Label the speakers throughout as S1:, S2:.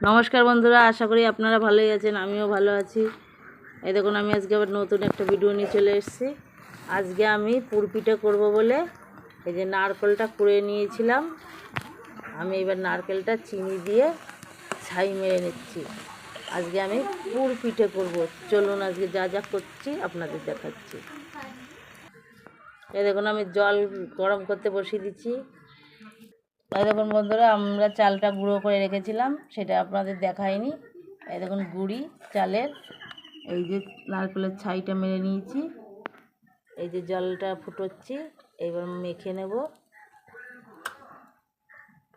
S1: নমস্কার বন্ধুরা, আশা করি আপনারা ভালোই আছেন। আমিও ভালো আছি। এই দেখুন, আমি আজকে আবার নতুন একটা ভিডিও নিয়ে চলে এসেছি। আজকে আমি পুরপিঠে করব বলে এই যে নারকেলটা কুড়িয়ে নিয়েছিলাম। আমি এবার নারকেলটা চিনি দিয়ে ছাই মেরে নিচ্ছি। আজকে আমি পুরপিঠে করব। চলুন আজকে যা যা করছি আপনাদের দেখাচ্ছি। এই দেখুন, আমি জল গরম করতে বসিয়ে দিচ্ছি। এই দেখুন বন্ধুরা, আমরা চালটা গুঁড়ো করে রেখেছিলাম, সেটা আপনাদের দেখাইনি। এই দেখুন গুঁড়ি চালের, এই যে নারকেলের ছাইটা মেরে নিয়েছি, এই যে জলটা ফুটোচ্ছি, এবার মেখে নেব।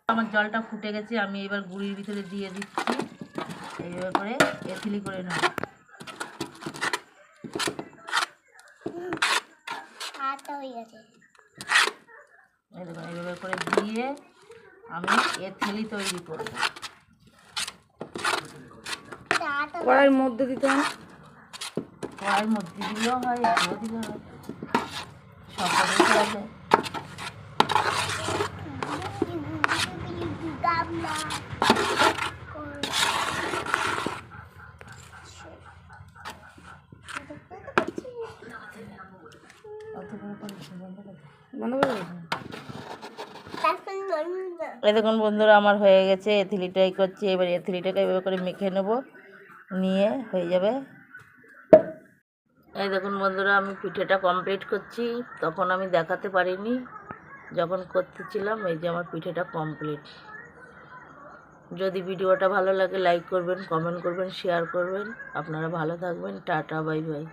S1: আমার জলটা ফুটে গেছে, আমি এবার গুঁড়ির ভিতরে দিয়ে দিচ্ছি। এইভাবে করে এথিলি করে নেব। এই দেখুন, এইভাবে করে দিয়ে আমি এথিলি তৈরি করব। কড়াইয়ের মধ্যে দিতে হয়, কড়াইয়ের মধ্যে দিলেও হয়, এগুলো দিলেও হয়, সব কিছু আছে। এই দেখুন বন্ধুরা, আমার হয়ে গেছে। এথিলিটাই করছি, এবার এথিলিটাকে এভাবে করে মেখে নেব, নিয়ে হয়ে যাবে। এই দেখুন বন্ধুরা, আমি পিঠেটা কমপ্লিট করছি। তখন আমি দেখাতে পারিনি যখন করতেছিলাম। এই যে আমার পিঠেটা কমপ্লিট। যদি ভিডিওটা ভালো লাগে লাইক করবেন, কমেন্ট করবেন, শেয়ার করবেন। আপনারা ভালো থাকবেন। Tata, bye bye.